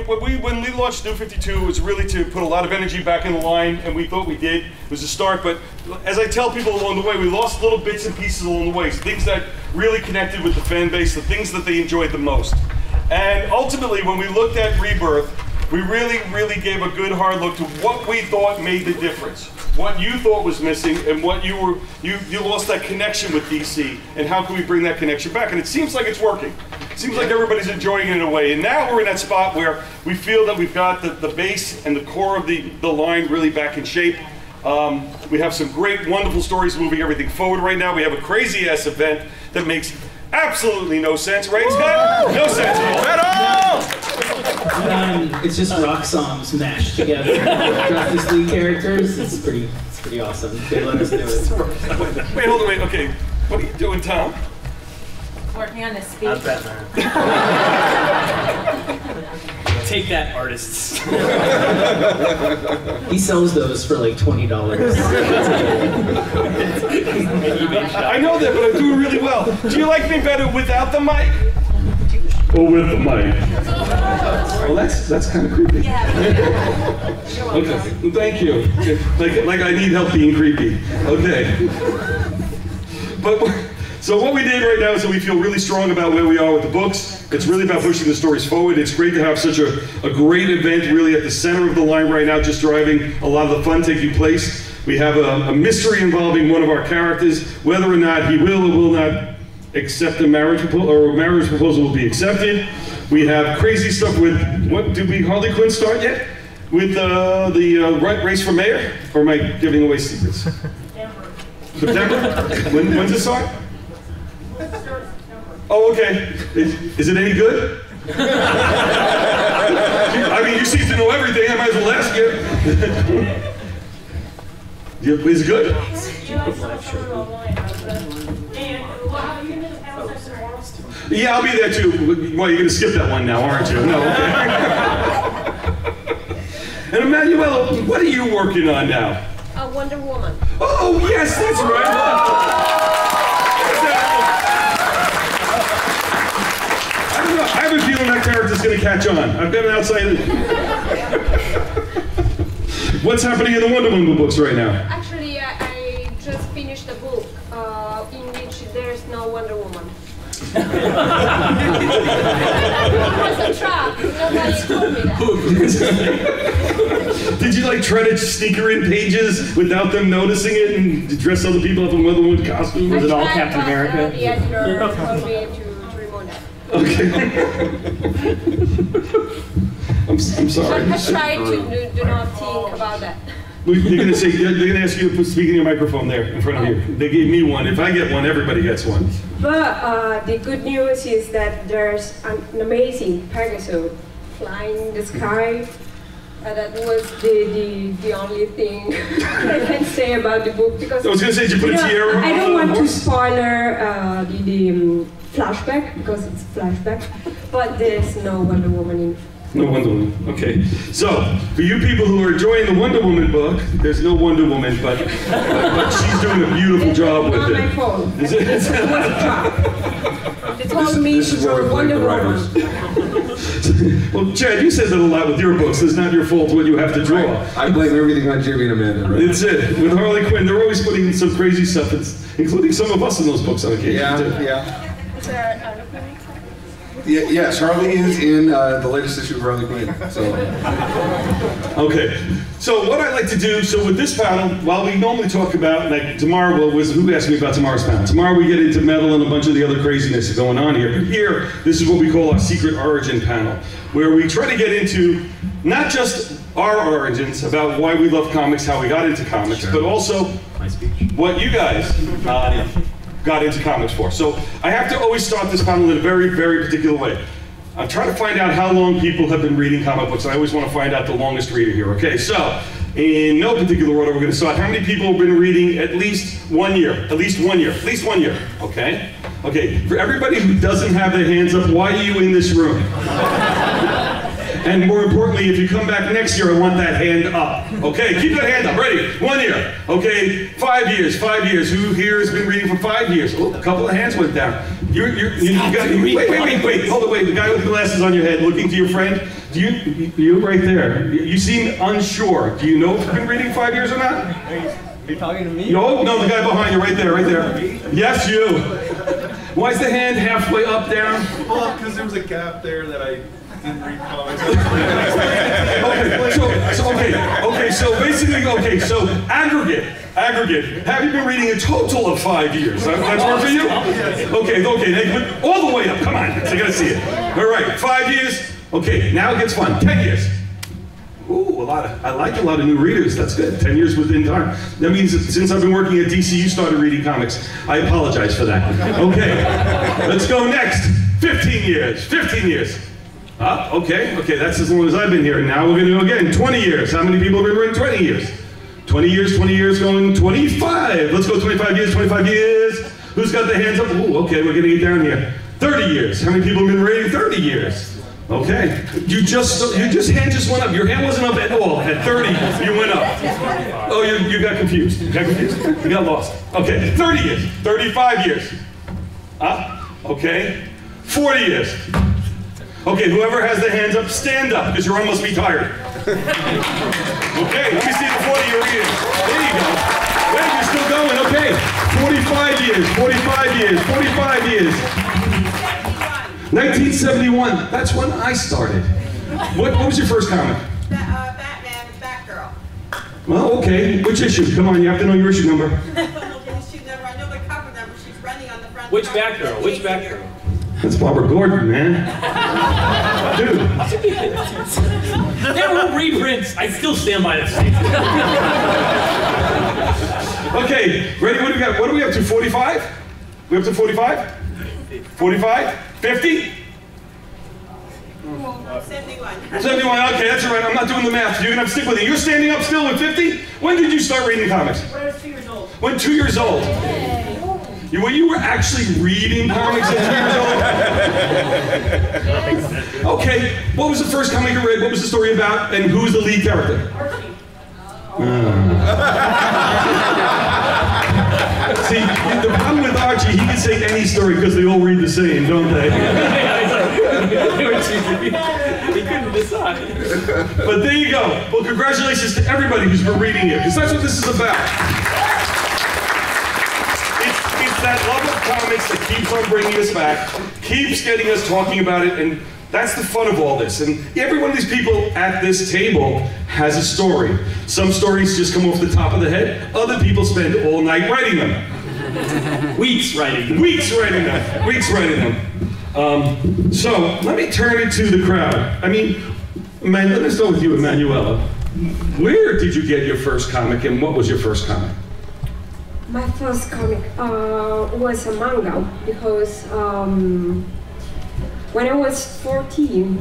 when we launched New 52, it was really to put a lot of energy back in the line, and we thought we did. It was a start, but as I tell people along the way, we lost little bits and pieces along the way, things that really connected with the fan base, the things that they enjoyed the most. And ultimately, when we looked at Rebirth, we really gave a good hard look to what we thought made the difference, what you thought was missing, and what you lost that connection with DC, and how can we bring that connection back? And it seems like it's working. It seems like everybody's enjoying it in a way. And now we're in that spot where we feel that we've got the base and the core of the line really back in shape. We have some great, wonderful stories moving everything forward right now. We have a crazy-ass event that makes absolutely no sense, right, Scott? No sense at all. It's just rock songs mashed together. Justice League characters. It's pretty awesome. They let us do it. Wait, hold on, wait. Okay, what are you doing, Tom? Working on a speech. I'm Batman. Take that, artists. He sells those for like $20. I know that, but I'm doing really well. Do you like me better without the mic? Or with the mic? Well, that's kind of creepy. Okay, thank you. Like I need help being creepy. Okay. So what we did right now is that we feel really strong about where we are with the books. It's really about pushing the stories forward. It's great to have such a great event really at the center of the line right now, just driving a lot of the fun taking place. We have a mystery involving one of our characters, whether or not he will or will not accept a marriage proposal, or a marriage proposal will be accepted. We have crazy stuff with, what, did we Harley Quinn start yet? With the race for mayor? Or am I giving away secrets? September? When's it start? Oh, okay. Is it any good? I mean, you seem to know everything. I might as well ask you. Is it good? Yeah, I'll be there too. Well, you're going to skip that one now, aren't you? No, okay. And Emanuela, what are you working on now? Wonder Woman. Oh, yes, that's right. I have a feeling that character's going to catch on. I've been outside. What's happening in the Wonder Woman books right now? Actually, I just finished a book in which there's no Wonder Woman. It was a trap. Nobody told me that. Did you like try to sneak her in pages without them noticing it and dress other people up in Wonder Woman costumes? Was it all Captain America? The editor told me to remove that. Okay. I'm sorry. I tried to do not think about that. They're going to ask you to speak in your microphone there in front of you. They gave me one. If I get one, everybody gets one. But the good news is that there's an amazing Pegasus flying in the sky. That was the only thing I can say about the book, because I was going to say, did you put a tiara on? I don't want to spoil the flashback, because it's flashback, but there's no Wonder Woman in. No Wonder Woman. Okay. So, for you people who are enjoying the Wonder Woman book, there's no Wonder Woman, but she's doing a beautiful job with it. On my phone. Is it? It was a trap. They told me to draw Wonder Woman. Well, Chad, you said that a lot with your books. It's not your fault what you have to draw. I blame everything on Jimmy and Amanda, right? It's it. With Harley Quinn, they're always putting in some crazy stuff, including some of us in those books on occasion, too. Yeah. Is there Harley Quinn? Yes, Harley is in the latest issue of Harley Quinn. So. Okay. So what I like to do, so with this panel, while we normally talk about, like tomorrow, who asked me about tomorrow's panel? Tomorrow we get into metal and a bunch of the other craziness going on here. But here, this is what we call our secret origin panel, where we try to get into not just our origins, about why we love comics, how we got into comics, but also what you guys got into comics for. So I have to always start this panel in a very, very particular way. I'm trying to find out how long people have been reading comic books. I always want to find out the longest reader here. Okay, so in no particular order, we're going to start. How many people have been reading at least 1 year? At least 1 year. At least 1 year. Okay? Okay, for everybody who doesn't have their hands up, why are you in this room? And more importantly, if you come back next year, I want that hand up. Okay, keep that hand up. Ready? 1 year. Okay, 5 years. 5 years. Who here has been reading for 5 years? Oh, a couple of hands went down. You got, wait. Hold on, wait. The guy with the glasses on your head, looking to your friend. Do you right there? You seem unsure. Do you know if you've been reading 5 years or not? Are you talking to me? No, the guy behind you, right there, right there. Yes, you. Why is the hand halfway up, down? Well, because there was a gap there that I didn't read comics. So basically, so aggregate. Have you been reading a total of 5 years? That's work for you? Okay, all the way up, come on, I gotta see it. All right, 5 years. Okay, now it gets fun, 10 years. Ooh, I like a lot of new readers, that's good, 10 years within time. That means that since I've been working at DC, you started reading comics. I apologize for that. Okay, let's go next, 15 years. Okay, that's as long as I've been here. Now we're gonna go again, 20 years. How many people have been reading 20 years? 20 years, going 25. Let's go 25 years. Who's got the hands up? Ooh, okay, we're getting it down here. 30 years. How many people have been reading 30 years? Okay, your hand just went up. Your hand wasn't up at all. At 30, you went up. Oh, you got confused. You got lost. Okay, 30 years, 35 years. Okay, 40 years. Okay, whoever has the hands up, stand up, because your arm must be tired. Okay, let me see the 40 you're reading. There you go. Wait, you're still going, okay. 45 years. 1971, that's when I started. What was your first comic? Batman, Batgirl. Well, okay, which issue? Come on, you have to know your issue number. I know the cover number. She's running on the front. Which Batgirl? That's Barbara Gordon, man. Dude. There were reprints. I still stand by that statement. Okay, ready? What do we got? What are we up to? 45? We up to 45? 45? 50? 71. 71, okay, that's all right. I'm not doing the math. You're gonna have to stick with it. You're standing up still with 50? When did you start reading comics? When I was 2 years old. When 2 years old? You were actually reading comics at 2 years old? Okay, what was the first comic you read? What was the story about? And who was the lead character? Archie. See, the problem with Archie, he can say any story because they all read the same, don't they? He couldn't decide. But there you go. Well, congratulations to everybody who's been reading it, because that's what this is about. It's that love of comics that keeps on bringing us back, keeps getting us talking about it, and that's the fun of all this. And every one of these people at this table has a story. Some stories just come off the top of the head. Other people spend all night writing them. Weeks writing them. So let me turn it to the crowd. I mean, man, let me start with you, Emanuela. Where did you get your first comic, and what was your first comic? My first comic was a manga because when I was 14,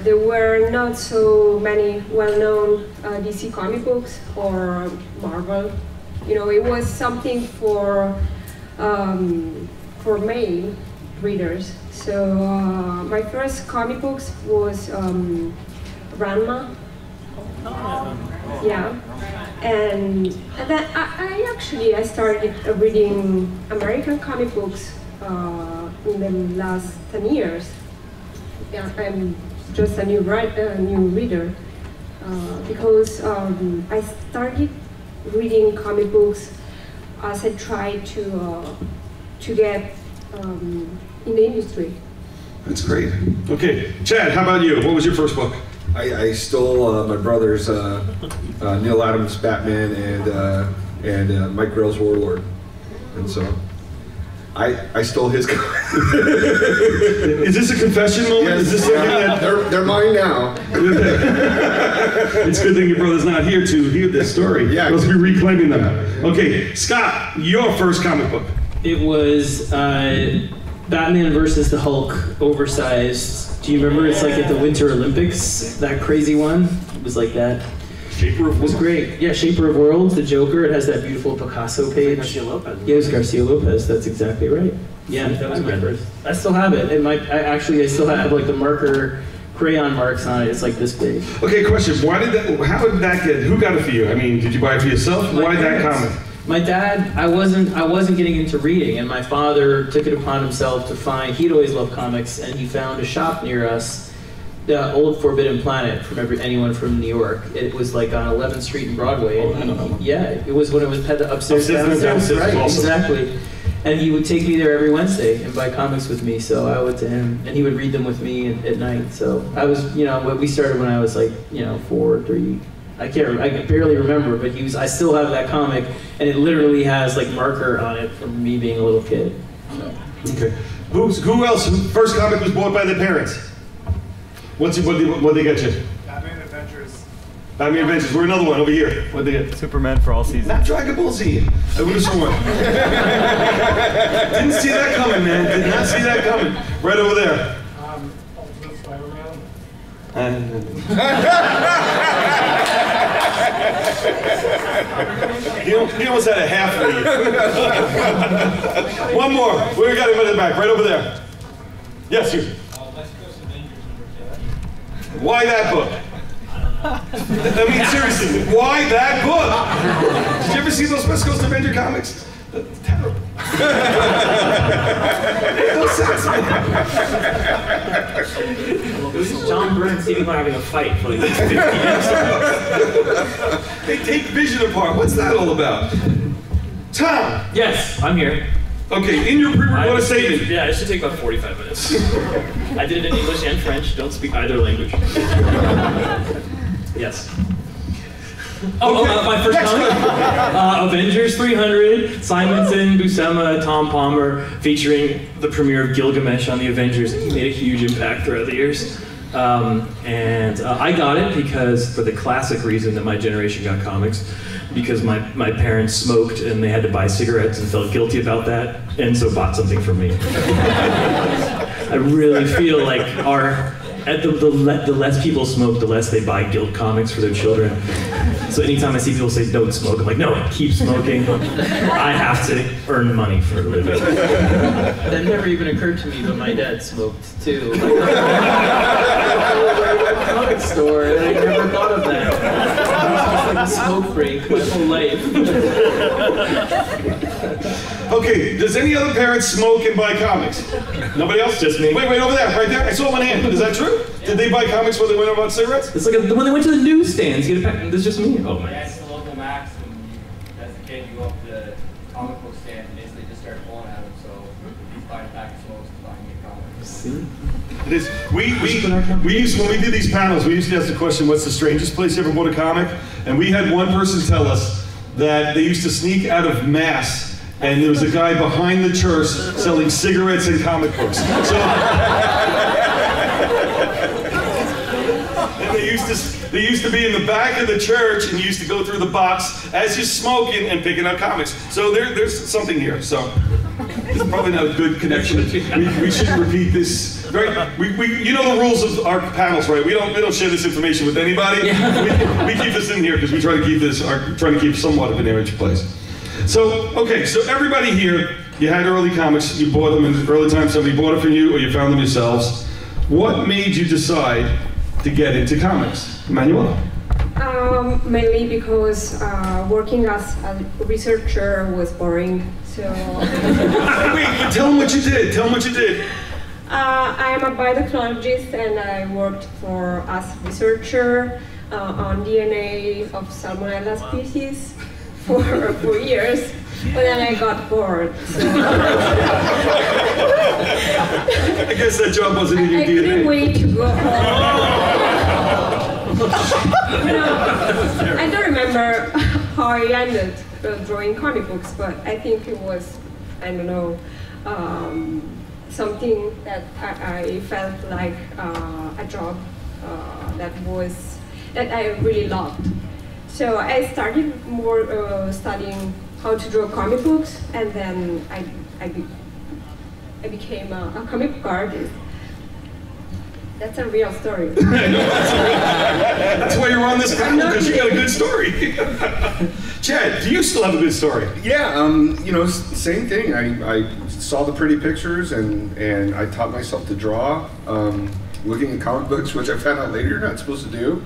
there were not so many well-known DC comic books or Marvel. You know, it was something for male readers. So my first comic books was Ranma. Yeah, and then I started reading American comic books in the last 10 years. Yeah, I'm just a new reader because I started reading comic books as I tried to get in the industry. That's great. Okay, Chad, how about you? What was your first book? I stole my brother's Neil Adams Batman and Mike Grell's Warlord, and so I stole his. Is this a confession moment? Yes, Is this something that they're mine now. It's a good thing your brother's not here to hear this story. Yeah, let's be reclaiming them. Okay, Scott, your first comic book. It was Batman versus the Hulk, oversized. Do you remember? It's like at the Winter Olympics, that crazy one. It was like that. Shaper of It was Worlds. great. Yeah, Shaper of Worlds, the Joker. It has that beautiful Picasso page. Garcia Lopez. Yeah, it was Garcia Lopez. That's exactly right. Yeah, that was my first. I still have it. I still have like the marker, crayon marks on it. It's like this big. Okay, question. How did that get? Who got it for you? I mean, did you buy it for yourself? Why that comic? My dad, I wasn't getting into reading, and my father took it upon himself to find. He'd always loved comics, and he found a shop near us old Forbidden Planet from anyone from New York. It was like on 11th Street and Broadway. And yeah, it was when it was had the upstairs downstairs. Right, awesome. Exactly. And he would take me there every Wednesday and buy comics with me. So I went to him, and he would read them with me at night. So I was, we started when I was like, 4 or 3. I can barely remember, but I still have that comic, and it literally has like marker on it from me being a little kid. So. Okay. Who else? First comic was bought by the parents. What they get you? Batman Adventures. Batman Adventures. We're another one over here. What they get? Superman for all seasons. Not Dragon Ball Z. I would have sworn. Didn't see that coming, man. Did not see that coming. Right over there. Ultimate Spider-Man. He almost had a half of you. One more. We got him in the back, right over there. Yes, you. Why that book? I mean, seriously, why that book? Did you ever see those West Coast Avenger comics? That's terrible. No sense, man. This is John Byrne and Stevie Wonder having a fight for like 50 years. They take Vision apart. What's that all about? Tom. Yes, I'm here. Okay, in your pre-recorded statement. Yeah, it should take about 45 minutes. I did it in English and French. Don't speak either language. Yes. My first comic? Avengers 300, Simonson, Buscema, Tom Palmer, featuring the premiere of Gilgamesh on the Avengers. He made a huge impact throughout the years. I got it because, for the classic reason that my generation got comics, because my parents smoked and they had to buy cigarettes and felt guilty about that, and so bought something for me. I really feel like the less people smoke, the less they buy guilt comics for their children. So anytime I see people say don't smoke, I'm like, no, keep smoking. I have to earn money for a living. That never even occurred to me, but my dad smoked too. Comic store, and I never thought of that. It was just like a smoke break my whole life. Okay, does any other parent smoke and buy comics? Nobody else? Just me. Wait, over there, right there. I saw one hand. Is that true? Did they buy comics when they went about cigarettes? It's like when they went to the newsstands, get a pack. There's just me. Oh my. Yeah, it's the local Max, and as a kid, you go up to the comic book stand and basically just start pulling at them. So he's buying a pack of smokes and buying me a comic. See? It is. We used, when we did these panels, we used to ask the question, what's the strangest place you ever bought a comic? And we had one person tell us that they used to sneak out of Mass, and there was a guy behind the church selling cigarettes and comic books. So, and they used to be in the back of the church, and you used to go through the box as you're smoking and picking up comics. So there's something here. So it's probably not a good connection. We shouldn't repeat this. Right? You know the rules of our panels, right? We don't share this information with anybody. Yeah. We keep this in here because we try to keep somewhat of an image place. So, okay, so everybody here, you had early comics, you bought them in early time, somebody bought it for you or you found them yourselves. What made you decide to get into comics? Emanuela? Mainly because working as a researcher was boring, so... Wait, tell them what you did, I am a biotechnologist and I worked as researcher on DNA of Salmonella species for 4 years, but then I got bored. So I guess that job wasn't in your DNA. I couldn't wait to go home. I don't remember how I ended drawing comic books, but I think it was, I don't know, something that I felt like a job that I really loved. So I started more studying how to draw comic books, and then I became a comic book artist. That's a real story. That's why you're on this panel, because you got a good story. Chad, do you still have a good story? Yeah, same thing. I saw the pretty pictures and I taught myself to draw. Looking at comic books, which I found out later you're not supposed to do.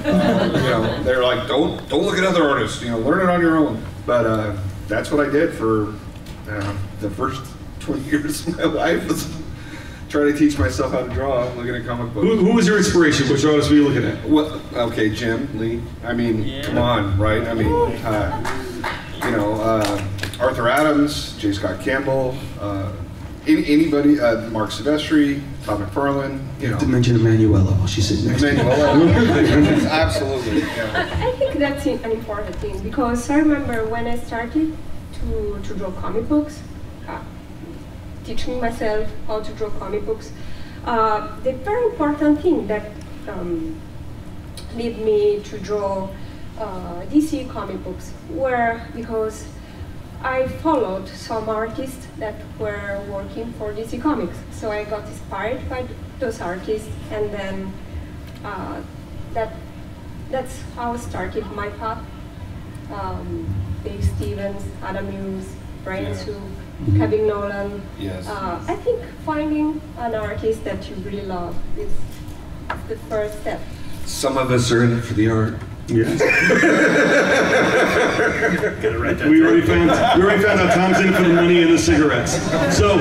They're like, don't look at other artists. Learn it on your own. But that's what I did for the first 20 years of my life. Was try to teach myself how to draw looking at comic books. Who was your inspiration? Which artist were you looking at? Well, okay, Jim Lee. I mean, come on, right? I mean, you know, Arthur Adams, J. Scott Campbell, anybody, Mark Silvestri, Todd McFarlane, you know. To mention Emanuela while she's sitting next to you. Emanuela, absolutely. Yeah. I think that's an important thing, because I remember when I started to draw comic books, teaching myself how to draw comic books, the very important thing that led me to draw DC comic books were because I followed some artists that were working for DC Comics. So I got inspired by those artists, and then that's how I started my path. Dave Stevens, Adam Hughes, Brian Sue, Kevin Nolan. Yes. I think finding an artist that you really love is the first step. Some of us are in it for the art. Yes. Gotta write that we down. already found out Tom's in it for the money and the cigarettes. So,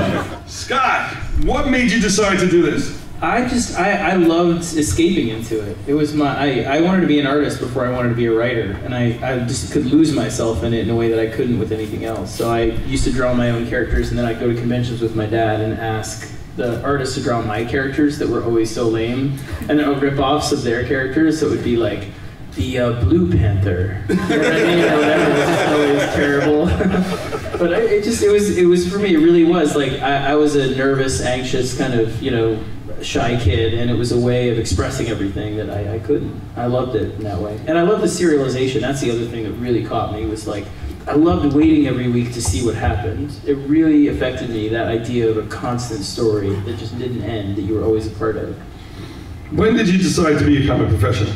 Scott, what made you decide to do this? I loved escaping into it. It was I wanted to be an artist before I wanted to be a writer, and I just could lose myself in it in a way that I couldn't with anything else. So I used to draw my own characters, and then I'd go to conventions with my dad and ask the artists to draw my characters that were always so lame, and then rip-offs of their characters, so it would be like, the Blue Panther. You know what I mean? Whatever, it was just always terrible. But it was for me, it really was. Like, I was a nervous, anxious, kind of, you know, shy kid, and it was a way of expressing everything that I couldn't. I loved it in that way. And I love the serialization. That's the other thing that really caught me, was like, I loved waiting every week to see what happened. It really affected me, that idea of a constant story that just didn't end, that you were always a part of. When did you decide to be a comic professional?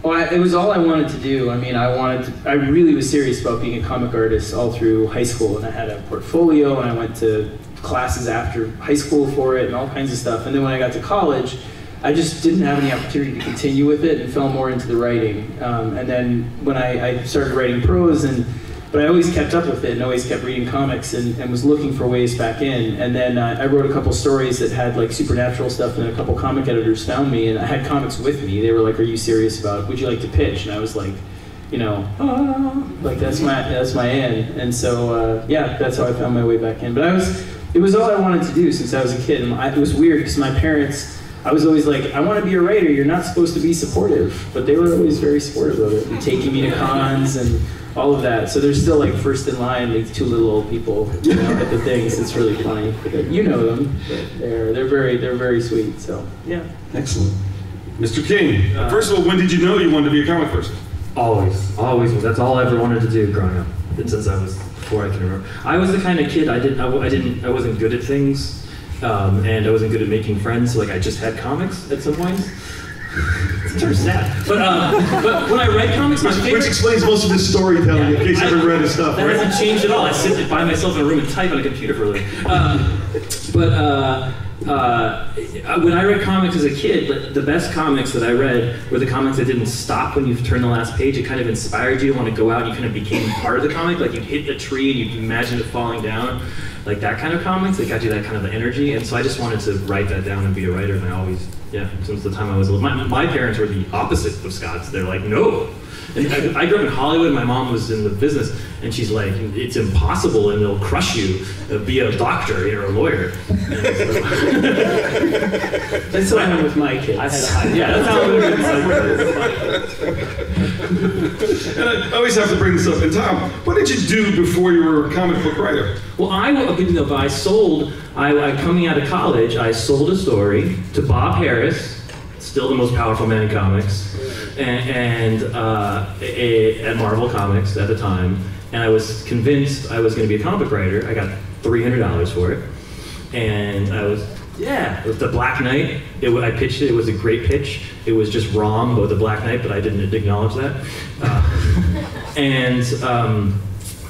Well, it was all I wanted to do. I mean, I really was serious about being a comic artist all through high school, and I had a portfolio, and I went to classes after high school for it, and all kinds of stuff. And then when I got to college, I just didn't have any opportunity to continue with it, and fell more into the writing. And then when I started writing prose, but I always kept up with it and always kept reading comics and was looking for ways back in. And then I wrote a couple stories that had like supernatural stuff, and then a couple comic editors found me, and I had comics with me. They were like, "Are you serious about it? Would you like to pitch?" And I was like, you know, like that's my end. And so yeah, that's how I found my way back in. But it was all I wanted to do since I was a kid. And it was weird because my parents, I was always like, I want to be a writer. You're not supposed to be supportive, but they were always very supportive of it, and taking me to cons and all of that. So they're still like first in line, like two little old people, you know, at the things. It's really funny. You know them. But they're very sweet. So yeah. Excellent. Mr. King, first of all, when did you know you wanted to be a comic person? Always. That's all I ever wanted to do growing up. Since I was before I can remember. I was the kind of kid I wasn't good at things, and I wasn't good at making friends. So like I just had comics at some point. It's sort of sad. But when I read comics, my favorite... Which explains most of his storytelling, in case you haven't read his stuff, That right? hasn't changed at all. I sit by myself in a room and type on a computer for a living. When I read comics as a kid, the best comics that I read were the comics that didn't stop when you turned the last page. It kind of inspired you to want to go out, and you kind of became part of the comic. Like you'd hit a tree and you'd imagine it falling down. Like that kind of comics, that got you that kind of energy. And so I just wanted to write that down and be a writer, and I always, since the time I was little. My parents were the opposite of Scott's. They're like, no. And I grew up in Hollywood. My mom was in the business, and she's like, it's impossible, and they'll crush you. Be a doctor or a lawyer. That's what I went with my kids. That's how I would have been. And I always have to bring this up. And Tom, what did you do before you were a comic book writer? Well, coming out of college, I sold a story to Bob Harris, still the most powerful man in comics, and at Marvel Comics at the time, and I was convinced I was going to be a comic book writer. I got $300 for it, and it was The Black Knight. I pitched it. It was a great pitch. It was just wrong about the Black Knight, but I didn't acknowledge that.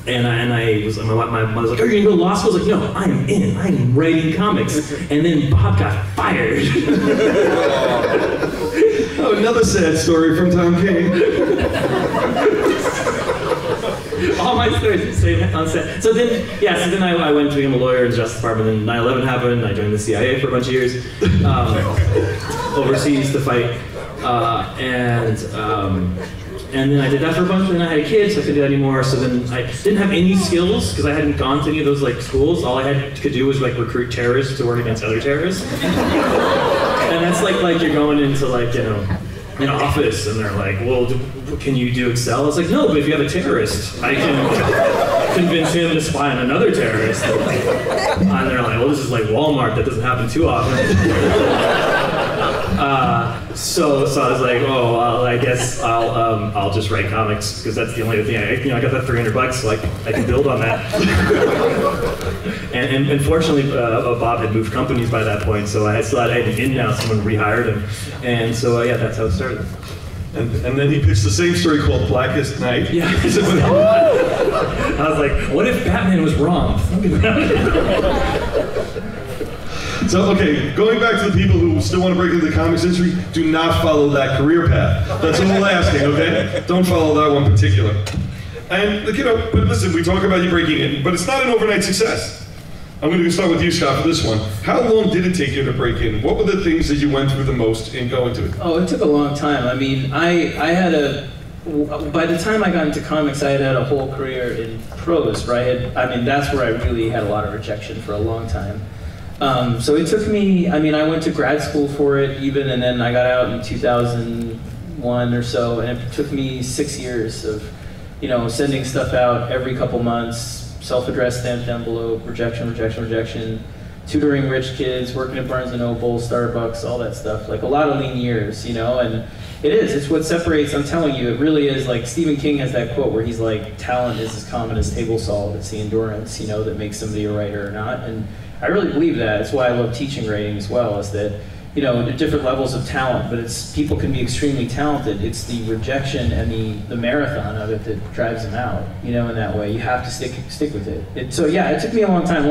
My mother was like, "Are you gonna go to law school?" I was like, "No, I am in. I am writing comics." And then Bob got fired. Oh, another sad story from Tom King. All my stories say on set. So then, yeah, so then I went to become a lawyer in the Justice Department, then 9/11 happened, I joined the CIA for a bunch of years, overseas to fight, and then I did that for a bunch, and then I had a kid, so I couldn't do that anymore, so then I didn't have any skills, because I hadn't gone to any of those like schools. All I could do was like recruit terrorists to work against other terrorists. And that's like you're going into like, you know, an office, and they're like, well, can you do Excel? I was like, no, but if you have a terrorist, I can convince him to spy on another terrorist. And they're like, well, this is like Walmart, that doesn't happen too often. So I was like, oh, well, I guess I'll just write comics, because that's the only other thing I got that $300, so I can build on that. and fortunately, Bob had moved companies by that point, so I still had an in-house, someone rehired him, and so yeah, that's how it started. And then he pitched the same story called Blackest Night. Yeah. I was like, what if Batman was wrong? So, okay, going back to the people who still want to break into the comics industry, do not follow that career path. That's all I'm asking, okay? Don't follow that one particular. And, you know, but listen, we talk about you breaking in, but it's not an overnight success. I'm going to start with you, Scott, for this one. How long did it take you to break in? What were the things that you went through the most in going to it? Oh, it took a long time. I mean, by the time I got into comics, I had a whole career in prose, right? I mean, that's where I really had a lot of rejection for a long time. So it took me, I mean, I went to grad school for it even, and then I got out in 2001 or so, and it took me 6 years of, you know, sending stuff out every couple months, self-addressed stamped envelope, rejection, tutoring rich kids, working at Barnes & Noble, Starbucks, all that stuff. Like a lot of lean years, you know, and it's what separates, I'm telling you, it really is. Like Stephen King has that quote where he's like, talent is as common as table salt, it's the endurance, you know, that makes somebody a writer or not. And I really believe that. It's why I love teaching writing as well, is that, you know, the different levels of talent, but people can be extremely talented. It's the rejection and the marathon of it that drives them out, you know, in that way. You have to stick with it. So yeah, it took me a long time.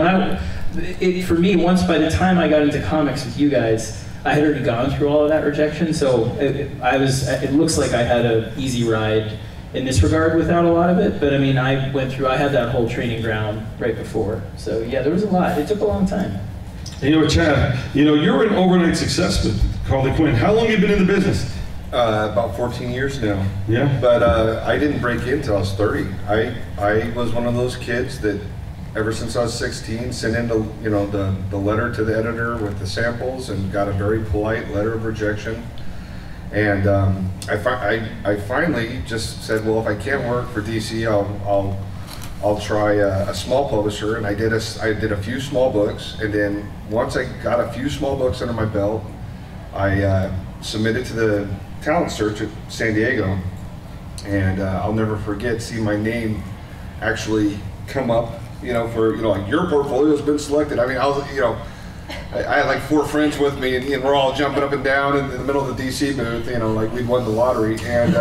For me, once by the time I got into comics with you guys, I had already gone through all of that rejection, so it looks like I had an easy ride in this regard without a lot of it, but I mean, I had that whole training ground right before. So yeah, there was a lot. It took a long time. You know, Chad, you know, you're an overnight success with Harley Quinn. How long have you been in the business? About 14 years now. Yeah. But I didn't break in until I was 30. I was one of those kids that ever since I was 16 sent in the letter to the editor with the samples and got a very polite letter of rejection. And I finally just said, well, if I can't work for DC, I'll try a small publisher, and I did a few small books, and then once I got a few small books under my belt, I submitted to the talent search at San Diego, and I'll never forget seeing my name actually come up, you know, for, you know, like, your portfolio's been selected. I mean, I was, you know, I had like 4 friends with me, and we're all jumping up and down in the middle of the DC booth, you know, like we'd won the lottery. And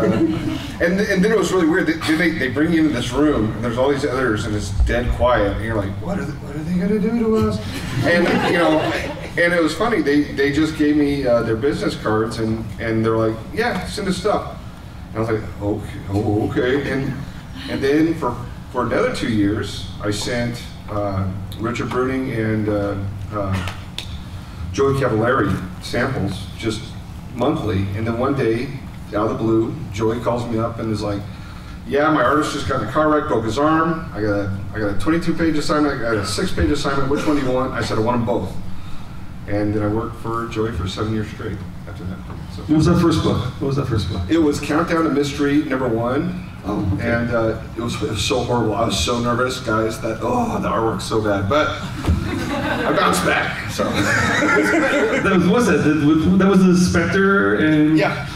and then it was really weird. They bring you into this room, and there's all these editors, and it's dead quiet, and you're like, what are they gonna do to us? And you know, and it was funny. They just gave me their business cards, and they're like, yeah, send us stuff. And I was like, okay. And then for another 2 years, I sent Richard Bruning and Joey Cavallari samples just monthly, and then one day, out of the blue, Joey calls me up and is like, yeah, my artist just got in a car wreck, broke his arm, I got a 22-page assignment, I got a 6-page assignment, which one do you want? I said, I want them both. And then I worked for Joey for 7 years straight after that. So, what was that first book? It was Countdown to Mystery #1. Oh, okay. And it was so horrible. I was so nervous, guys, that, the artwork's so bad. But I bounced back, so. That was the Spectre and... Yeah.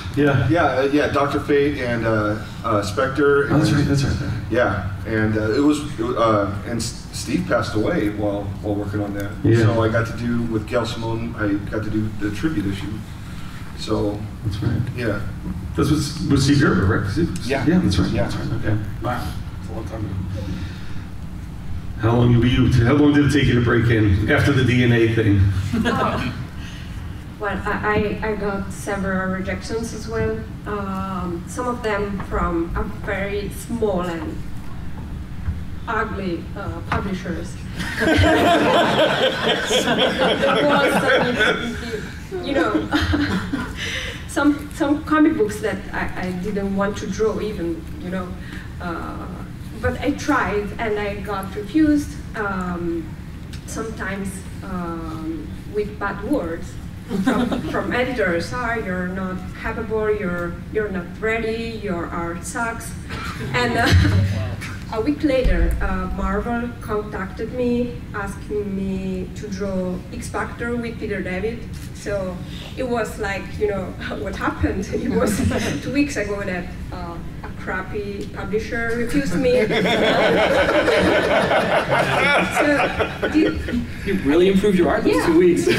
Dr. Fate and Spectre. Oh, that's right. Yeah, and and Steve passed away while working on that. Yeah. So I got to do, with Gail Simone, I got to do the tribute issue. So. That's right. Yeah. This was Steve Gerber, right? Yeah. Yeah, that's right. Yeah. That's right. Okay. Wow. That's a long time ago. How long did it take you to break in after the DNA thing? Well, I got several rejections as well. Some of them from a very small and ugly publishers. Some comic books that I didn't want to draw even, but I tried and I got refused, sometimes with bad words from editors. You're not capable, you're not ready, your art sucks. And a week later, Marvel contacted me asking me to draw X Factor with Peter David. So it was like, what happened? It was 2 weeks ago that a crappy publisher refused me. You really improved your art in those 2 weeks. I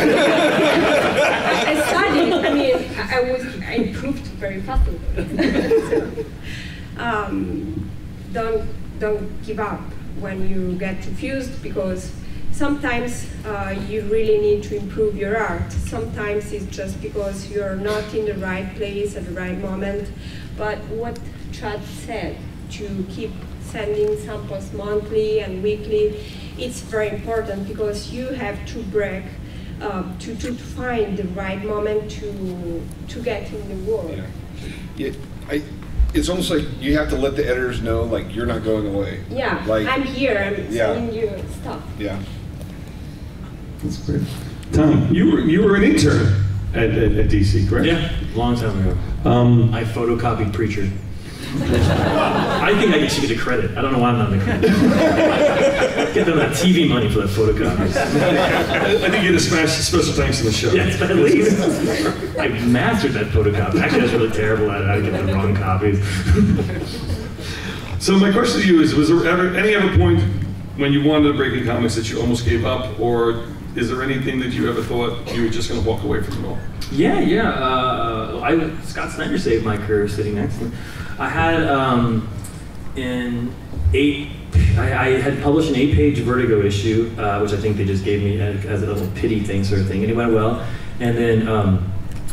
studied. I improved very fast. So, don't give up when you get refused, because sometimes you really need to improve your art. Sometimes it's just because you're not in the right place at the right moment. But what Chad said, to keep sending samples monthly and weekly, it's very important, because you have to break, to find the right moment to get in the world. Yeah. It's almost like you have to let the editors know, like, you're not going away. Yeah, like, I'm here, I'm sending you stuff. Yeah. That's great. Tom, you were an intern at DC, correct? Yeah, long time ago. I photocopied Preacher. I think I should get a credit. I don't know why I'm not in the credit. Get them that TV money for that photocopies. I think you get a special thanks in the show. Yes, at least. I mastered that photocopy. Actually, I was really terrible at it. I would get the wrong copies. So my question to you is, was there ever any other point when you wanted to break in comics that you almost gave up, or is there anything that you ever thought you were just going to walk away from it all? Yeah. Scott Snyder saved my career sitting next to him. I had I had published an 8-page Vertigo issue, which I think they just gave me as a little pity thing sort of thing, and it went well. And then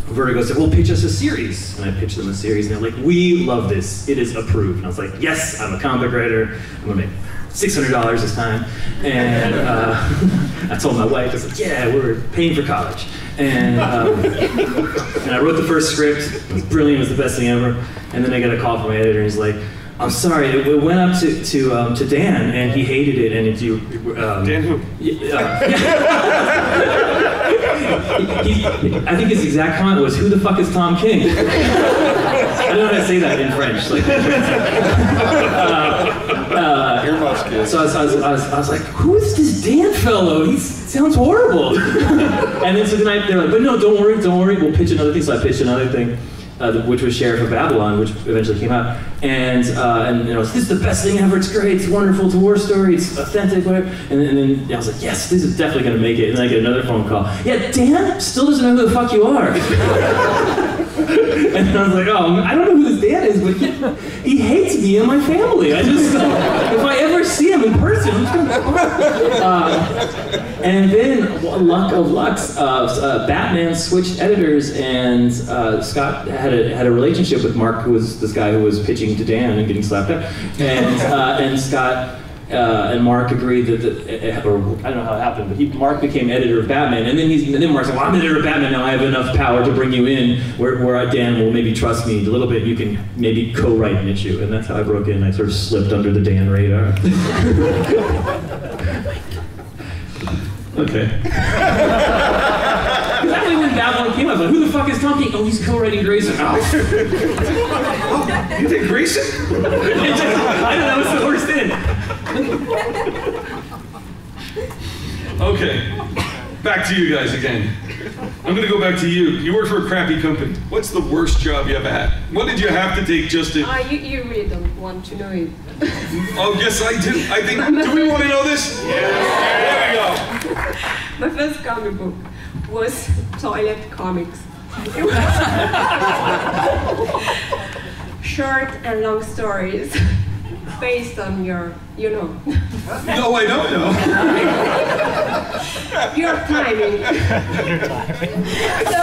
Vertigo said, well, pitch us a series. And I pitched them a series, and they're like, we love this, it is approved. And I was like, yes, I'm a comic book writer, I'm gonna make $600 this time. And I told my wife, I was like, yeah, we're paying for college. And I wrote the first script, it was brilliant, it was the best thing ever. And then I got a call from my editor, and he's like, I'm sorry, it went up to Dan, and he hated it, and it's you. Dan who? I think his exact comment was, who the fuck is Tom King? I don't know how to say that in French. Like, so I was like, who is this Dan fellow? He sounds horrible. And then so then they're like, but no, don't worry, we'll pitch another thing. So I pitched another thing, which was Sheriff of Babylon, which eventually came out. And this is the best thing ever, it's great, it's wonderful, it's a war story, it's authentic, whatever. And then I was like, yes, this is definitely gonna make it. And then I get another phone call. Yeah, Dan still doesn't know who the fuck you are. And I was like, oh, I don't know who this Dan is, but he hates me and my family. If I ever see him in person, I'm just gonna... And then, luck of lucks, Batman switched editors, and Scott had a relationship with Mark, who was this guy who was pitching to Dan and getting slapped up. And Scott and Mark agreed that, or I don't know how it happened, but Mark became editor of Batman, and then Mark said, well, I'm editor of Batman now, I have enough power to bring you in, where Dan will maybe trust me a little bit, you can maybe co-write an issue, and that's how I broke in. I sort of slipped under the Dan radar. Okay. Exactly when Babylon came out, I was like, who the fuck is Tom King? Oh, he's co-writing Grayson. Oh. You think Grayson? I know, that was the worst in. Okay, back to you guys again. I'm gonna go back to you. You work for a crappy company. What's the worst job you ever had? What did you have to take just to... You really don't want to know it. Oh, yes, I do. I think, do we want to know this? Yes. There we go. My first comic book was toilet comics. It was short and long stories based on your, No, I don't know. your timing. So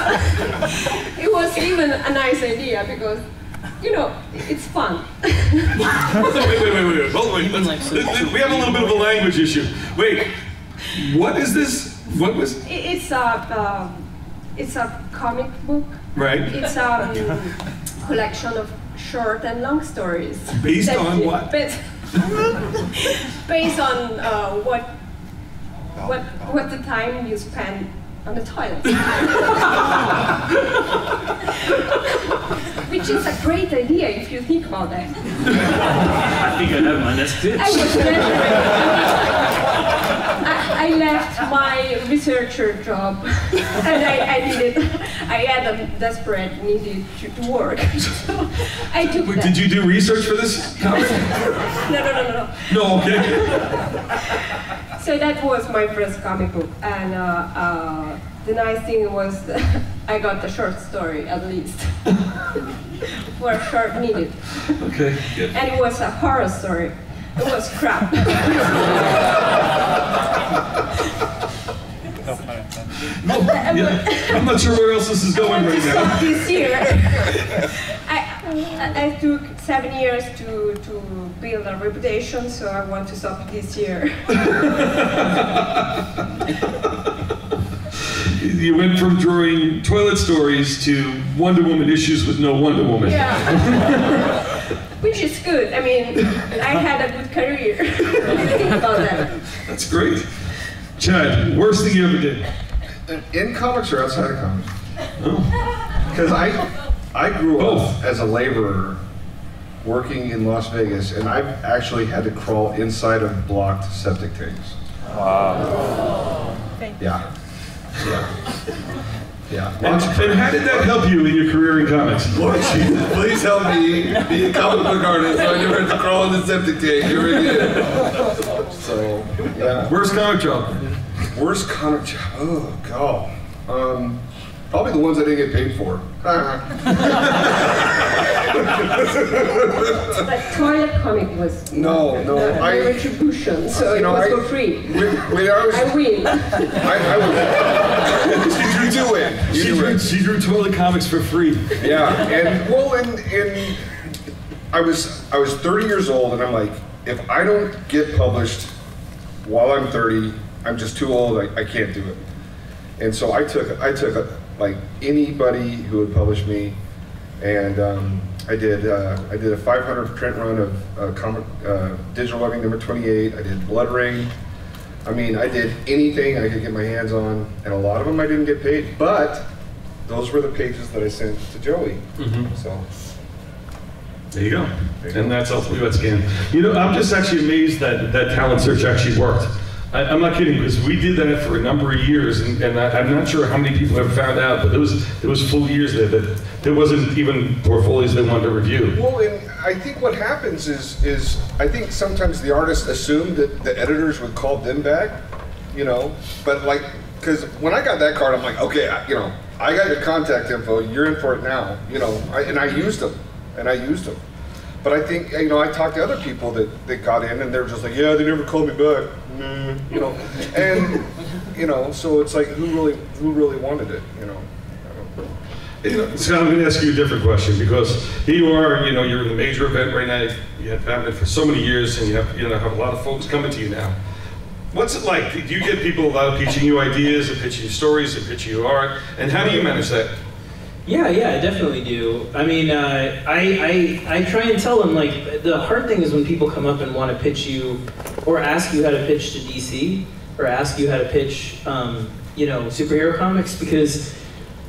it was even a nice idea, because you know, it's fun. wait. Hold on, wait. We have a little bit of a language issue. Wait, what is this? What was? It's a comic book. Right. It's a collection of short and long stories. Based on what? Based on what the time you spend on the toilet. Which is a great idea if you think about that. I think I have my next pitch. I left my researcher job and I had a desperate needed to work. So I took that. Did you do research for this comic? No. No, okay. So that was my first comic book, and the nice thing was that I got the short story at least for a short needed. Okay. Good. And it was a horror story. It was crap. I'm not sure where else this is going right now. This year, I took 7 years to build a reputation, so I want to stop this year. You went from drawing toilet stories to Wonder Woman issues with no Wonder Woman. Yeah. Which is good. I mean, I had a good career. Think about that. That's great. Chad, worst thing you ever did? In comics or outside of comics? Oh. Because I grew up as a laborer working in Las Vegas, and I've actually had to crawl inside of blocked septic tanks. Wow. Yeah. And how did that help you in your career in comics? Lord Jesus, please help me be a comic book artist so I never have to crawl in the septic tank ever again. So, yeah. Worst comic job? Worst comic job? Oh, God. Probably the ones I didn't get paid for. But toilet comic was no, retribution, so it was for free. I win. You do win. She drew toilet comics for free. Yeah, and I was 30 years old, and I'm like, if I don't get published while I'm 30, I'm just too old. I can't do it. And so I took like anybody who would publish me, and I did a 500 print run of comic Digital Webbing number 28. I did Blood Ring. I mean, I did anything I could get my hands on, and a lot of them I didn't get paid, but those were the pages that I sent to Joey. Mm-hmm. So there you go. And that's ultimately what's game. You know, I'm just actually amazed that talent search actually worked. I'm not kidding, because we did that for a number of years, and I'm not sure how many people ever found out, but there was full years there that there wasn't even portfolios they wanted to review. Well, and I think what happens is I think sometimes the artists assume that the editors would call them back, you know, but like, because when I got that card, I'm like, okay, I got your contact info, you're in for it now, you know, and I used them. But I think, you know, I talked to other people that got in, and they were just like, yeah, they never called me back, you know, and, you know, so it's like, who really wanted it, you know? Scott, I'm going to ask you a different question, because here you are, you know, you're in a major event right now. You have been for so many years, and you have a lot of folks coming to you now. What's it like? Do you get people pitching you ideas, and pitching you stories, and pitching you art, and how do you manage that? Yeah, I definitely do. I mean, I try and tell them, like, the hard thing is when people come up and want to pitch you, or ask you how to pitch to DC, or ask you how to pitch, you know, superhero comics, because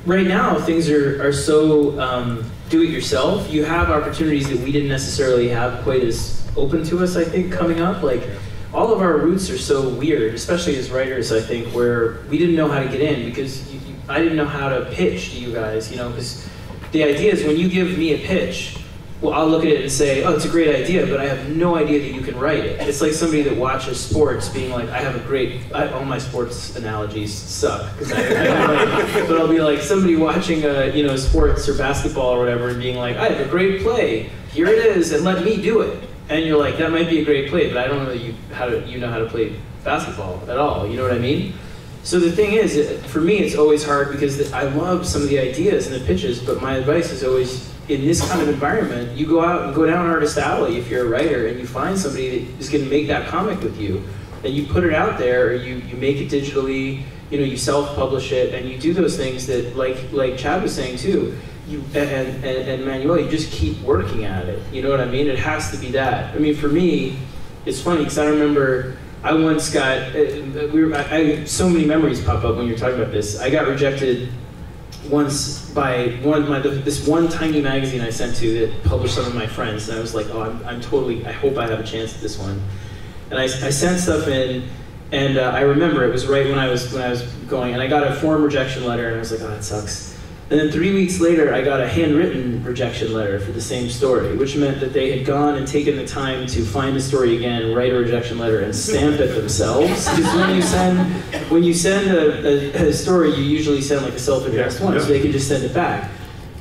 right now things are so do-it-yourself. You have opportunities that we didn't necessarily have quite as open to us, I think, coming up. Like, all of our roots are so weird, especially as writers, I think, where we didn't know how to get in, because I didn't know how to pitch to you guys, you know, because the idea is when you give me a pitch, well, I'll look at it and say, oh, it's a great idea, but I have no idea that you can write it. It's like somebody that watches sports being like, all my sports analogies suck, but I'll be like somebody watching, you know, sports or basketball or whatever, and being like, I have a great play, here it is, and let me do it. And you're like, that might be a great play, but I don't know you know how to play basketball at all, you know what I mean? So the thing is, for me, it's always hard, because I love some of the ideas and the pitches, but my advice is always, in this kind of environment, you go out and go down Artist Alley if you're a writer, and you find somebody that is going to make that comic with you, and you put it out there, or you make it digitally, you self-publish it, and you do those things that, like Chad was saying too, and Emanuela, you just keep working at it. You know what I mean? It has to be that. I mean, for me, it's funny because I remember I once got, so many memories pop up when you're talking about this. I got rejected once by this one tiny magazine I sent to that published some of my friends, and I was like, oh, I hope I have a chance at this one. And I sent stuff in, and I remember it was right when I was going, and I got a form rejection letter, and I was like, oh, that sucks. And then 3 weeks later, I got a handwritten rejection letter for the same story, which meant that they had gone and taken the time to find the story again, write a rejection letter, and stamp it themselves. Because when you send a story, you usually send like a self-addressed one, so they can just send it back.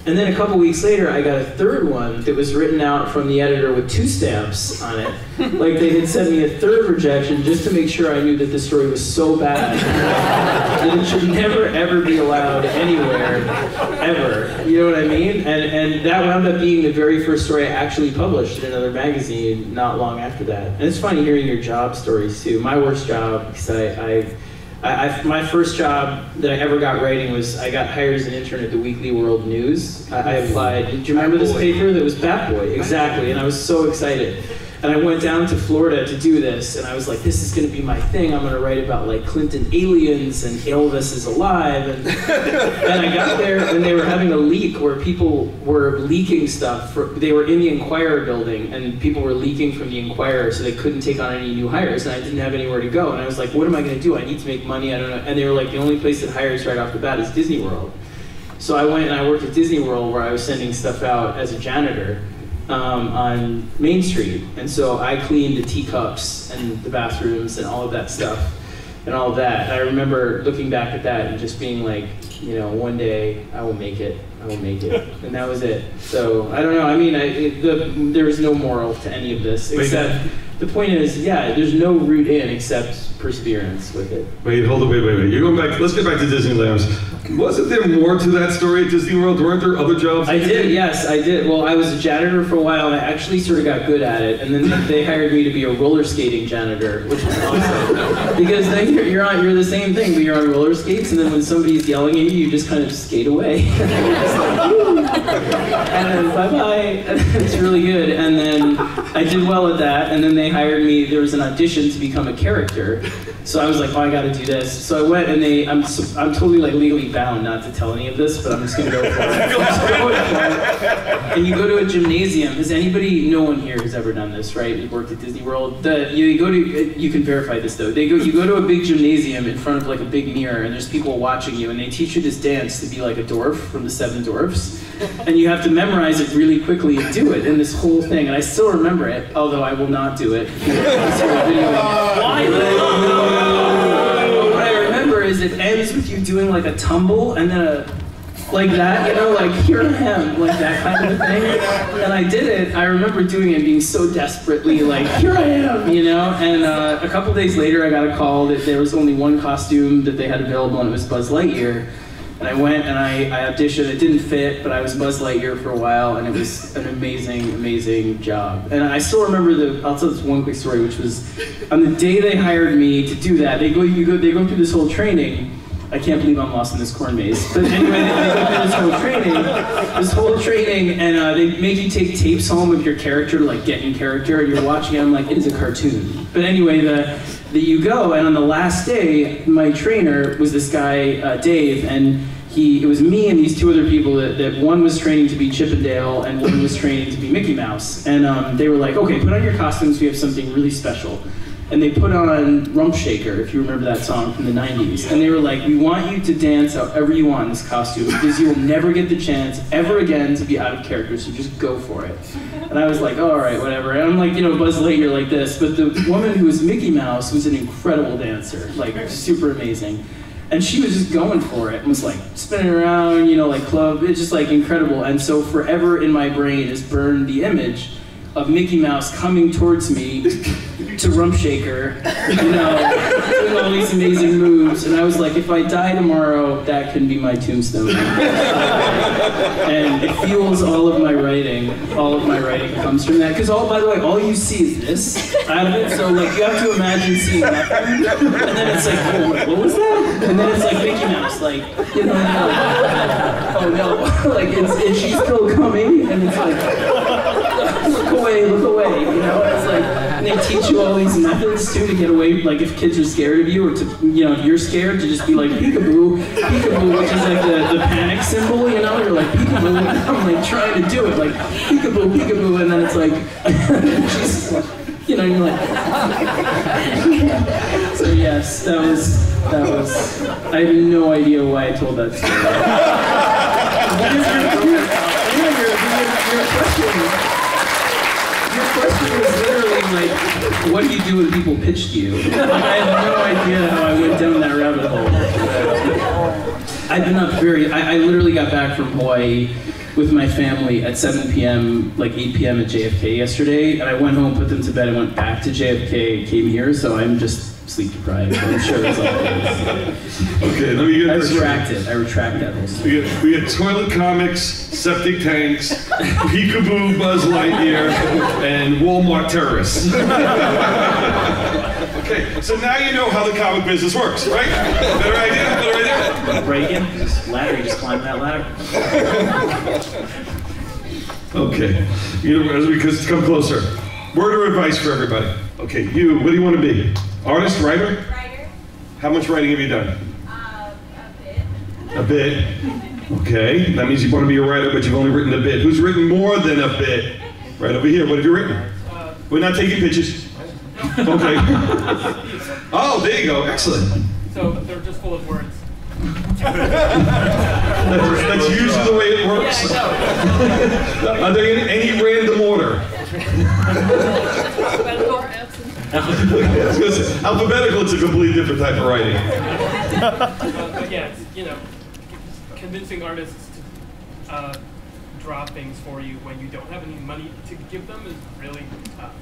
And then a couple weeks later, I got a third one that was written out from the editor with 2 stamps on it. Like they had sent me a third rejection just to make sure I knew that the story was so bad that it should never ever be allowed anywhere, ever. You know what I mean? And that wound up being the very first story I actually published in another magazine not long after that. And it's funny hearing your job stories too. My worst job, because my first job that I ever got writing was I got hired as an intern at the Weekly World News. I applied. Do you remember this paper? That was Bat Boy, exactly. And I was so excited. And I went down to Florida to do this, and I was like, this is going to be my thing. I'm going to write about like Clinton aliens and Elvis is alive. And I got there, and they were having a leak where people were leaking stuff. They were in the Enquirer building, and people were leaking from the Enquirer, so they couldn't take on any new hires, and I didn't have anywhere to go. And I was like, what am I going to do? I need to make money. I don't know. And they were like, the only place that hires right off the bat is Disney World. So I went and I worked at Disney World, where I was sending stuff out as a janitor. On Main Street, and so I cleaned the teacups and the bathrooms and all of that stuff and all of that. And I remember looking back at that and just being like, one day I will make it, and that was it. So I don't know. I mean, there is no moral to any of this, except the point is, there's no route in except perseverance with it. Wait. You're going back. Let's get back to Disneyland. Wasn't there more to that story at Disney World? Weren't there other jobs? I did, yes, I did. Well, I was a janitor for a while, and I actually sort of got good at it. And then they hired me to be a roller skating janitor, which was awesome. Because then you're the same thing, but you're on roller skates, and then when somebody's yelling at you, you just kind of skate away. And then bye-bye. It's really good. And then I did well at that, and then they hired me. There was an audition to become a character. So I was like, oh, I got to do this. So I went, and I'm totally like legally bound not to tell any of this, but I'm just gonna go for it. And you go to a gymnasium. No one here has ever done this, right? You've worked at Disney World. You can verify this though. You go to a big gymnasium in front of like a big mirror, and there's people watching you, and they teach you this dance to be like a dwarf from the 7 Dwarfs, and you have to memorize it really quickly and do it in this whole thing. And I still remember it, although I will not do it. Why? What I remember is it ends with you doing like a tumble and then like that, like here I am, like that kind of thing. And I did it. I remember doing it, being so desperately like, here I am, And a couple days later, I got a call that there was only one costume that they had available, and it was Buzz Lightyear. And I went and I auditioned. It didn't fit, but I was Buzz Lightyear for a while, and it was an amazing, amazing job. And I still remember I'll tell this one quick story, which was on the day they hired me to do that. They go through this whole training. I can't believe I'm lost in this corn maze. But anyway, they go through this whole training, and they make you take tapes home of your character to like get in character, and you're watching it. I'm like, it is a cartoon. But anyway, you go, and on the last day, my trainer was this guy, Dave, and it was me and these 2 other people that one was training to be Chip and Dale, and one was training to be Mickey Mouse. And they were like, okay, put on your costumes, we have something really special. And they put on Rump Shaker, if you remember that song from the 90s. And they were like, we want you to dance however you want in this costume, because you will never get the chance ever again to be out of character, so just go for it. And I was like, oh, all right, whatever. And I'm like, Buzz Lightyear like this. But the woman who was Mickey Mouse was an incredible dancer, like super amazing. And she was just going for it and was like spinning around, like club, it's just like incredible. And so forever in my brain is burned the image of Mickey Mouse coming towards me to Rump Shaker, you know, doing all these amazing moves, and I was like, if I die tomorrow, that can be my tombstone. And it fuels all of my writing. All of my writing comes from that. Because by the way, all you see is this out of it. So like, you have to imagine seeing nothing, and then it's like, oh, what was that? And then it's like Mickey Mouse, like, you know, like, oh no, like and she's still coming, and it's like, look away, you know. It's like, and they teach you all these methods too to get away. Like if kids are scared of you, or to, you know, if you're scared, to just be like peekaboo, peekaboo, which is like the panic symbol, you know. You're like peekaboo, and I'm like trying to do it, like peekaboo, peekaboo, and then it's like, she's, you know, you're like. So yes, that was. I have no idea why I told that story. Your question was literally like, what do you do when people pitch to you? I have no idea how I went down that rabbit hole. I've been up I literally got back from Hawaii with my family at 7 p.m., like 8 p.m. at JFK yesterday, and I went home, put them to bed, and went back to JFK, came here, so I'm just sleep deprived. I'm sure that's all it is. Okay, let me get this. I retract that whole story. We had toilet comics, septic tanks, peekaboo Buzz Lightyear, and Walmart terrorists. Okay, so now you know how the comic business works, right? Better idea? Break in, ladder, you just climb that ladder. Okay, you know, as we come closer, word or advice for everybody. Okay, what do you want to be? Artist, writer? Writer. How much writing have you done? A bit. A bit? Okay, that means you want to be a writer, but you've only written a bit. Who's written more than a bit? Right over here, what have you written? We're not taking pictures. Okay. Oh, there you go, excellent. So they're just full of words. That's usually the way it works. Yeah, Are they in any random order? Alphabetical, it's a completely different type of writing. But yeah, it's, you know, convincing artists to draw things for you when you don't have any money to give them is really tough.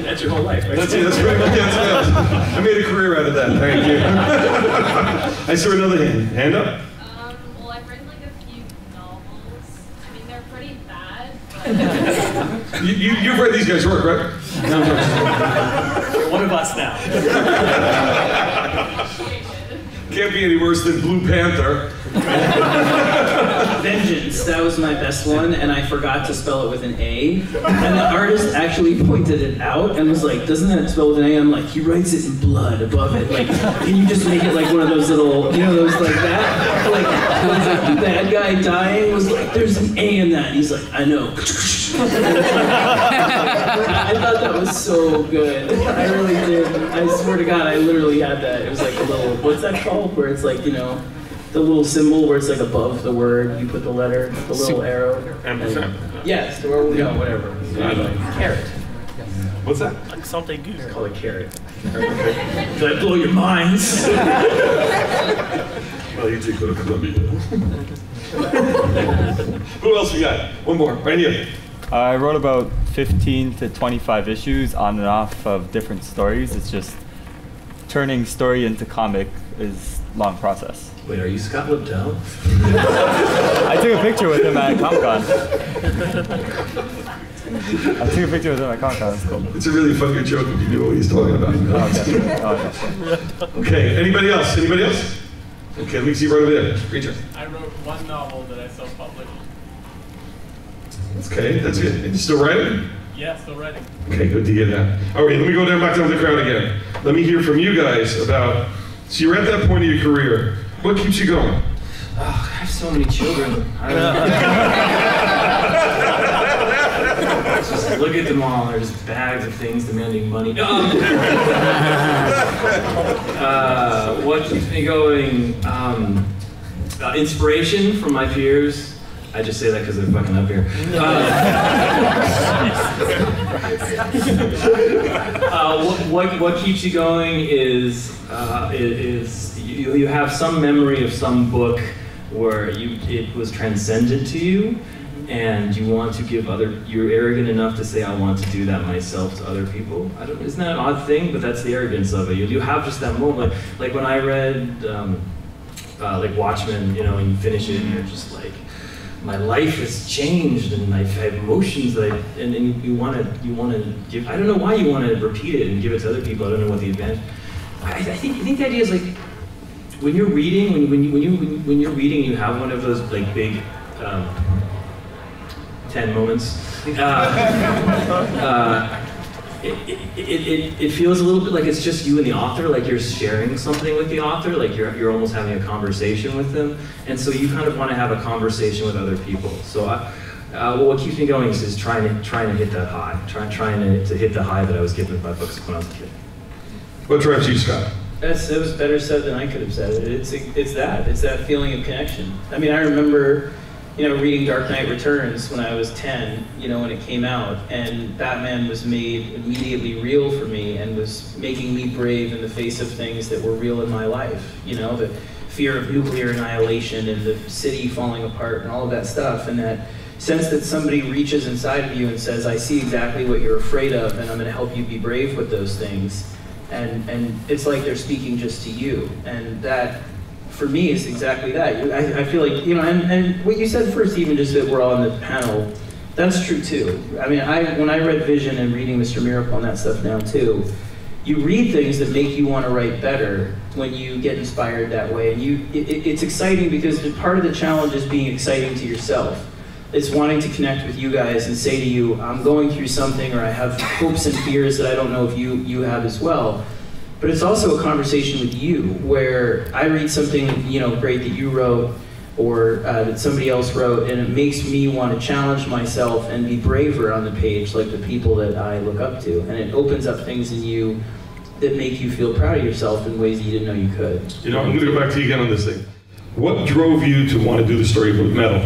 That's your whole life, right? That's pretty much it. I made a career out of that, thank you. I saw another hand. Hand up? Well, I've written like a few novels. I mean, they're pretty bad, but... You've read these guys' work, right? No, You're one of us now. Can't be any worse than Blue Panther. Vengeance, that was my best one, and I forgot to spell it with an A. And the artist actually pointed it out and was like, doesn't that spell with an A? I'm like, he writes it in blood above it. Like, can you just make it like one of those little, you know, those like that? Like, the bad guy dying was like, there's an A in that. And he's like, I know. I thought that was so good. I really did. I swear to God, I literally had that. It was like a little, what's that called? Where it's like, you know, the little symbol where it's like above the word, you put the letter, the little arrow. Ampersand. Yes, or no, whatever. Carrot. What's that? Like something good. Call it carrot. Did I blow your minds? Well, you two go to Columbia. Who else we got? One more, right here. I wrote about 15 to 25 issues on and off of different stories. It's just turning story into comic is a long process. Wait, are you Scott Liptel? I took a picture with him at Comic-Con. It's cool. It's a really funny joke if you knew what he's talking about. Okay, anybody else? Anybody else? Okay, let me see right over there. Preacher. I wrote one novel that I self-published. Okay, that's good. And you still writing? Yeah, still writing. Okay, good to hear that. All right, let me go back down to the crowd again. Let me hear from you guys about, so you're at that point of your career. What keeps you going? Oh, I have so many children. Just look at them all. They're just bags of things demanding money. What keeps me going? Inspiration from my peers. I just say that because they're fucking up here. What keeps you going is you have some memory of some book where it was transcendent to you, and you want to give you're arrogant enough to say, I want to do that myself to other people. Isn't that an odd thing? But that's the arrogance of it. You have just that moment, like when I read like Watchmen, and you finish it and you're just like, my life has changed and I have emotions and you want to give, I don't know why you want to repeat it and give it to other people. I don't know what the advantage. I think the idea is like, when you're reading, when you're reading, you have one of those like big 10 moments. It feels a little bit like it's just you and the author, like you're sharing something with the author, like you're almost having a conversation with them, and so you kind of want to have a conversation with other people. So what keeps me going is trying to hit that high, trying to hit the high that I was given by books when I was a kid. What drives you, Scott? It was better said than I could have said it. It's that feeling of connection. I mean, I remember, reading Dark Knight Returns when I was 10, when it came out, and Batman was made immediately real for me and was making me brave in the face of things that were real in my life. The fear of nuclear annihilation and the city falling apart and all of that stuff, and that sense that somebody reaches inside of you and says, I see exactly what you're afraid of, and I'm going to help you be brave with those things. And it's like they're speaking just to you, and that, for me, is exactly that. I feel like, and what you said first, even just that we're all on the panel, that's true too. I mean, when I read Vision and reading Mr. Miracle and that stuff now too, you read things that make you want to write better when you get inspired that way. And it's exciting because part of the challenge is being exciting to yourself. It's wanting to connect with you guys and say to you, I'm going through something, or I have hopes and fears that I don't know if you have as well. But it's also a conversation with you, where I read something great that you wrote, or that somebody else wrote, and it makes me want to challenge myself and be braver on the page, like the people that I look up to. And it opens up things in you that make you feel proud of yourself in ways that you didn't know you could. I'm going to go back to you again on this thing. What drove you to want to do the story with Metal?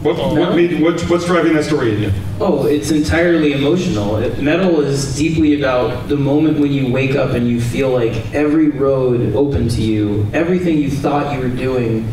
What's driving that story in you? Oh, it's entirely emotional. Metal is deeply about the moment when you wake up and you feel like every road open to you, everything you thought you were doing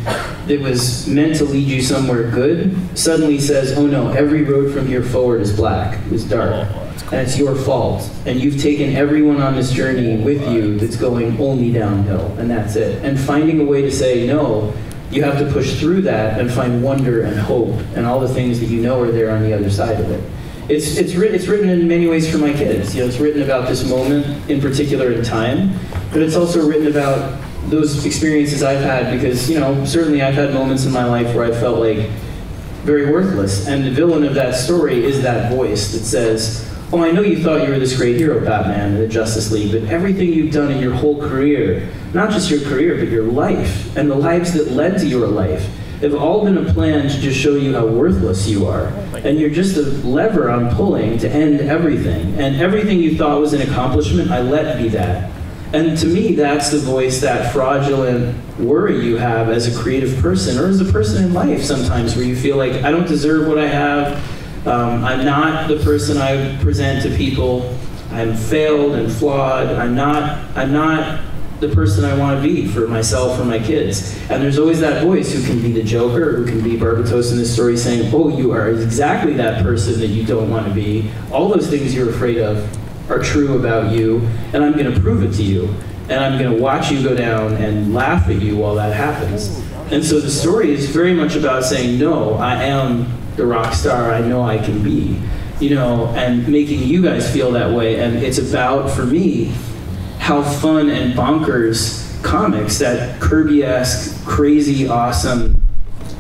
that was meant to lead you somewhere good, suddenly says, oh no, every road from here forward is black, is dark, and it's your fault. And you've taken everyone on this journey with you that's going only downhill, and that's it. And finding a way to say, no, you have to push through that and find wonder and hope and all the things that you know are there on the other side of it. It's written in many ways for my kids. It's written about this moment in particular in time, but it's also written about those experiences I've had, because certainly I've had moments in my life where I felt like very worthless, and the villain of that story is that voice that says, oh, I know you thought you were this great hero, Batman, in the Justice League, but everything you've done in your whole career, not just your career, but your life, and the lives that led to your life, have all been a plan to just show you how worthless you are. And you're just a lever I'm pulling to end everything. And everything you thought was an accomplishment, I let be that. And to me, that's the voice, that fraudulent worry you have as a creative person, or as a person in life sometimes, where you feel like, I don't deserve what I have, I'm not the person I present to people, I'm failed and flawed, I'm not the person I want to be for myself or my kids. And there's always that voice who can be the Joker, who can be Barbatos in this story, saying, oh, you are exactly that person that you don't want to be. All those things you're afraid of are true about you, and I'm going to prove it to you. And I'm going to watch you go down and laugh at you while that happens. And so the story is very much about saying, no, I am the rock star I know I can be, and making you guys feel that way. And it's about, for me, how fun and bonkers comics, that Kirby-esque, crazy, awesome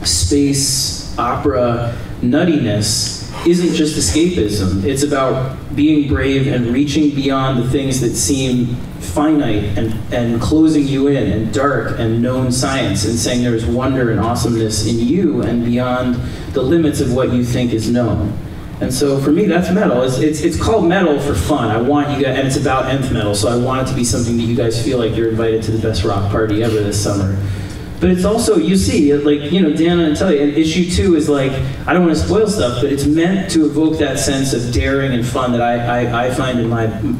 space opera nuttiness, isn't just escapism. It's about being brave and reaching beyond the things that seem finite and closing you in, and dark and known science, and saying there's wonder and awesomeness in you and beyond the limits of what you think is known. And so for me, that's Metal. It's called Metal for fun. I want you guys, and it's about nth metal, so I want it to be something that you guys feel like you're invited to the best rock party ever this summer. But it's also, you see, like, you know, Dan, I tell you, and issue 2 is like, I don't want to spoil stuff, but it's meant to evoke that sense of daring and fun that I find in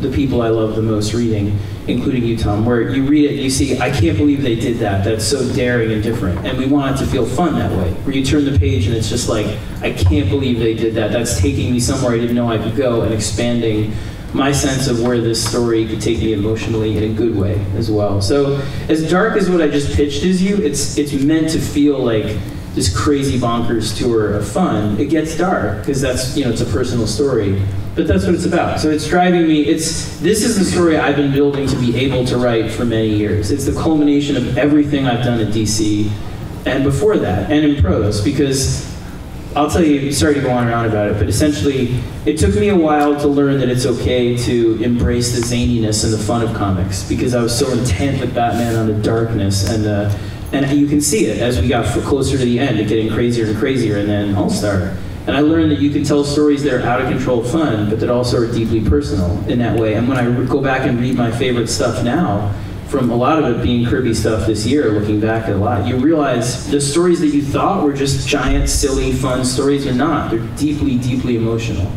the people I love the most reading, including you, Tom, where you read it and you see, I can't believe they did that. That's so daring and different. And we want it to feel fun that way, where you turn the page and it's just like, I can't believe they did that. That's taking me somewhere I didn't know I could go, and expanding my sense of where this story could take me emotionally in a good way as well. So as dark as what I just pitched is you, it's meant to feel like this crazy bonkers tour of fun. It gets dark because that's, you know, it's a personal story, but that's what it's about. So it's driving me, this is the story I've been building to be able to write for many years. It's the culmination of everything I've done at DC and before that, and in prose, because I'll tell you, sorry to go on and on about it, but essentially, it took me a while to learn that it's okay to embrace the zaniness and the fun of comics, because I was so intent with Batman on the darkness, and you can see it as we got closer to the end, it getting crazier and crazier, and then All-Star. And I learned that you can tell stories that are out of control fun, but that also are deeply personal in that way. And when I go back and read my favorite stuff now, from a lot of it being Kirby stuff this year, looking back at a lot, you realize the stories that you thought were just giant, silly, fun stories are not. They're deeply, deeply emotional.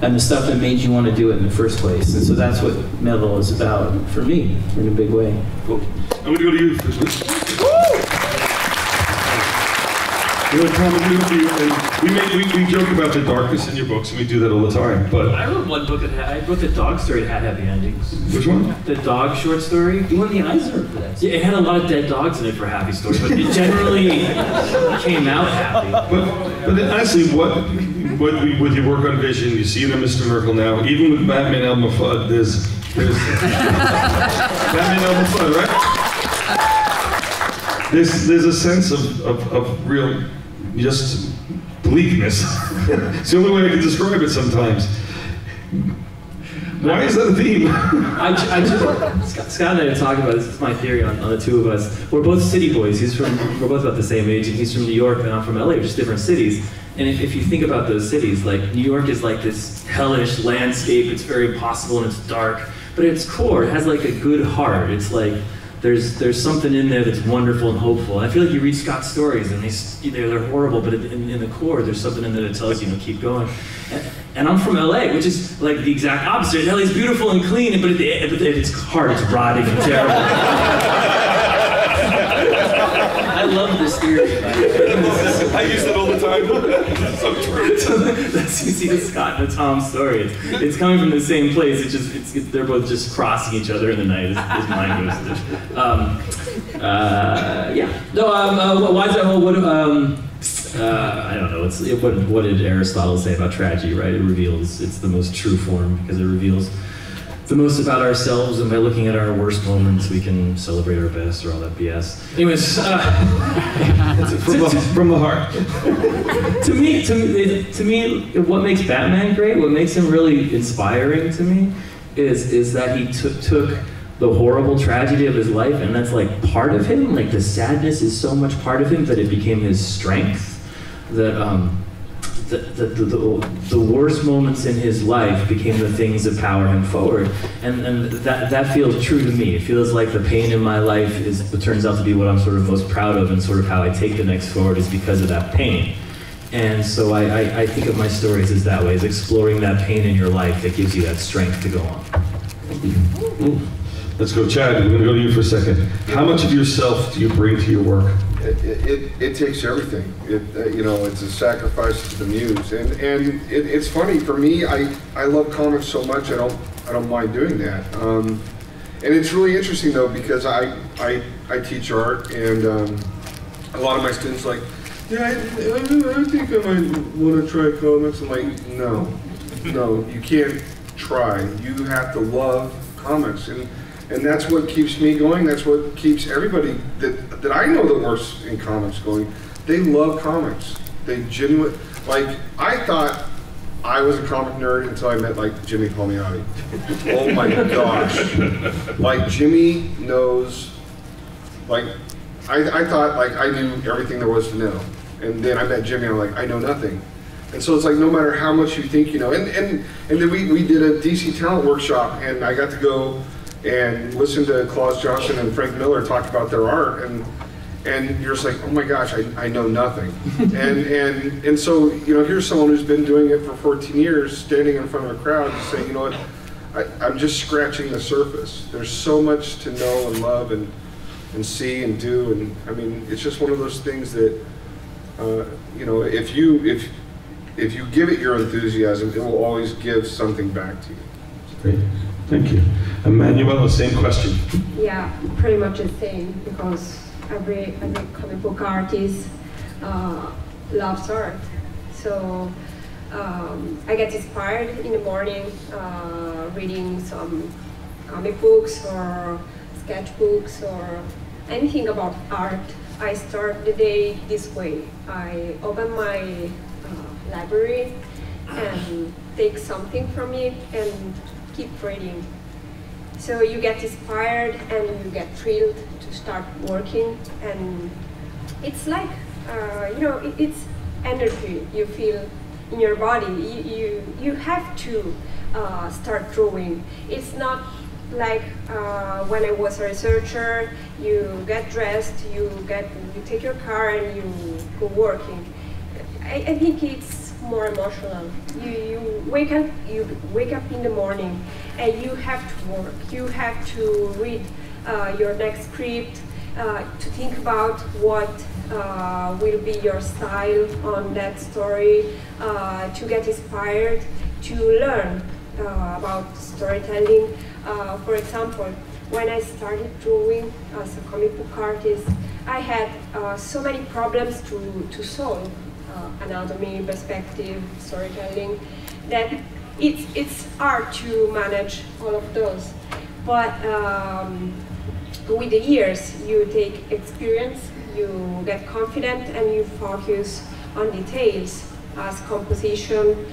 And the stuff that made you want to do it in the first place. And so that's what Metal is about for me, in a big way. Cool. I'm going to go to you. You know, Tom, we joke about the darkness in your books, and we do that all the time. But I wrote one book I wrote the dog story that had happy endings. Which one? The dog short story. You won the Eisner for that. Yeah, it had a lot of dead dogs in it for a happy story, but it generally came out happy. But honestly, with your work on Vision, you see it in Mr. Miracle now. Even with Batman Elmer Fudd, there's Batman Elmer Fudd, right? There's a sense of real, just bleakness. It's the only way I can describe it sometimes. Why is that a theme? Scott and I have talked about this. It's my theory on the two of us. We're both city boys. We're both about the same age, and he's from New York, and I'm from LA, just different cities. And if you think about those cities, like New York is like this hellish landscape. It's very impossible and it's dark, but at its core, it has like a good heart. It's like there's something in there that's wonderful and hopeful. And I feel like you read Scott's stories, and they're horrible, but in the core, there's something in there that tells you to keep going. And I'm from LA, which is like the exact opposite. LA's beautiful and clean, but at its heart, it's rotting and terrible. I love this theory. I use it all the time. It's so true. That's you see the Scott and the Tom story. It's coming from the same place. They're both just crossing each other in the night. His mind goes. Yeah. No. Why is that whole? I don't know. What did Aristotle say about tragedy? Right. It reveals. It's the most true form because it reveals the most about ourselves, and by looking at our worst moments, we can celebrate our best, or all that BS. Anyways, from the heart. To me, what makes Batman great, what makes him really inspiring to me, is that he took the horrible tragedy of his life, and that's like part of him. Like the sadness is so much part of him that it became his strength. That the worst moments in his life became the things that power him forward, and that feels true to me. It feels like the pain in my life is what turns out to be what I'm sort of most proud of, and sort of how I take the next forward is because of that pain. And so I think of my stories as that way, as exploring that pain in your life that gives you that strength to go on. Let's go, Chad. We're going to go to you for a second. How much of yourself do you bring to your work? It takes everything. It's a sacrifice to the muse, and it's funny for me. I love comics so much. I don't mind doing that. And it's really interesting though because I teach art, and a lot of my students are like, yeah, I think I might want to try comics. I'm like, no, you can't try. You have to love comics, and that's what keeps me going. That's what keeps everybody that I know that works in comics going. They love comics. They genuinely, like, I thought I was a comic nerd until I met, like, Jimmy Palmiotti. Oh my gosh. Like, Jimmy knows, like, I thought, like, I knew everything there was to know. And then I met Jimmy, and I'm like, I know nothing. And so it's like, no matter how much you think you know. And then we did a DC talent workshop, and I got to go and listen to Klaus Johnson and Frank Miller talk about their art, and and you're just like, oh my gosh, I know nothing. and so, you know, here's someone who's been doing it for 14 years, standing in front of a crowd and saying, you know what, I'm just scratching the surface. There's so much to know and love and see and do, and I mean, it's just one of those things that, you know, if you give it your enthusiasm, it will always give something back to you. Great, thank you. Emanuela, same question. Yeah, pretty much the same, because every comic book artist loves art. So I get inspired in the morning reading some comic books or sketchbooks or anything about art. I start the day this way. I open my library and take something from it and keep reading. So you get inspired and you get thrilled to start working, and it's like, you know, it's energy you feel in your body. You have to start drawing. It's not like when I was a researcher, you get dressed, you take your car and you go working. I think it's more emotional. You wake up in the morning and you have to work. You have to read your next script, to think about what will be your style on that story, to get inspired, to learn about storytelling. For example, when I started drawing as a comic book artist, I had so many problems to solve. Anatomy, perspective, storytelling, that it's hard to manage all of those. But with the years, you take experience, you get confident, and you focus on details as composition,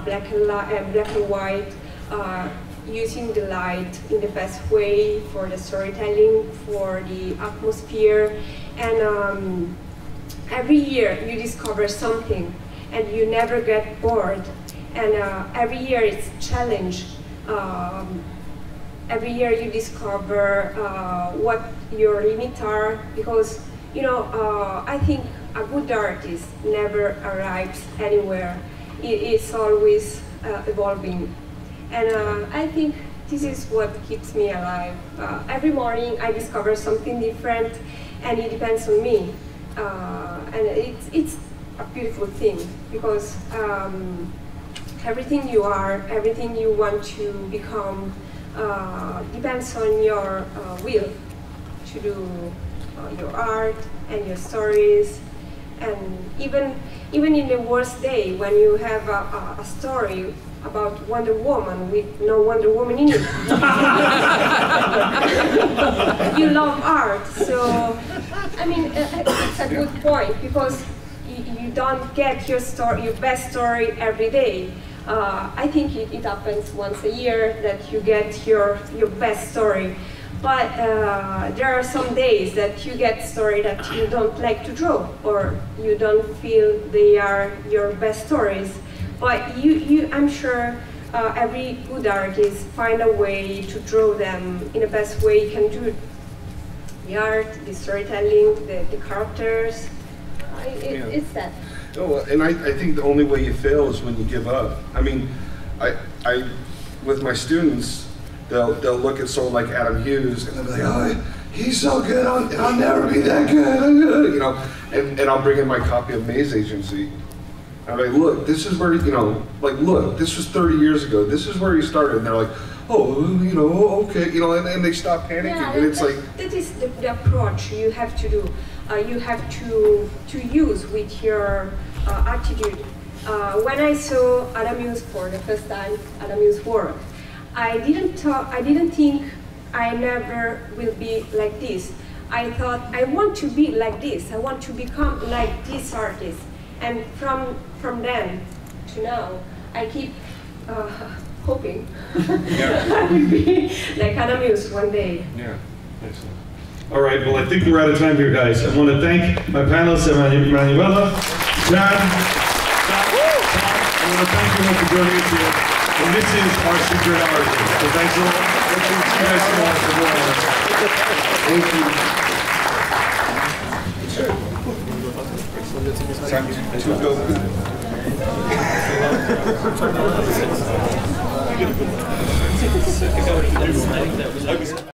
black and white, using the light in the best way for the storytelling, for the atmosphere, and every year you discover something, and you never get bored. And every year it's a challenge. Every year you discover what your limits are, because, you know, I think a good artist never arrives anywhere. It's always evolving. And I think this is what keeps me alive. Every morning I discover something different, and it depends on me. And it's a beautiful thing, because everything you are, everything you want to become, depends on your will to do your art and your stories. And even in the worst day, when you have a story about Wonder Woman with no Wonder Woman in it, you love art. So, I mean, it's a good point, because you don't get your best story every day. I think it happens once a year that you get your best story. But there are some days that you get story that you don't like to draw, or you don't feel they are your best stories. But I'm sure every good artist find a way to draw them in the best way you can do. The art, the storytelling, the characters, it's that. Oh, and I think the only way you fail is when you give up. I mean, I with my students, they'll look at someone like Adam Hughes and they'll be like, oh, he's so good, I'll never be that good, you know. And I'll bring in my copy of Maze Agency. I'm like, look, this is where, you know, like, look, this was 30 years ago. This is where he started. And they're like, oh, you know, okay, you know, and they stop panicking. Yeah, and it's like, that is the approach you have to do. You have to use with your attitude. When I saw Adam Hughes for the first time, Adam Hughes' work, I didn't think I never will be like this. I thought, I want to be like this. I want to become like this artist. And from then to now, I keep hoping I will be like Adam Hughes one day. Yeah, excellent. All right, well, I think we're out of time here, guys. I want to thank my panelists, Emanuela, Dan. I want to thank you all for joining us here. And this is our secret artist. So thanks a lot. Thank you guys so much for joining us. Thank you. Time to go.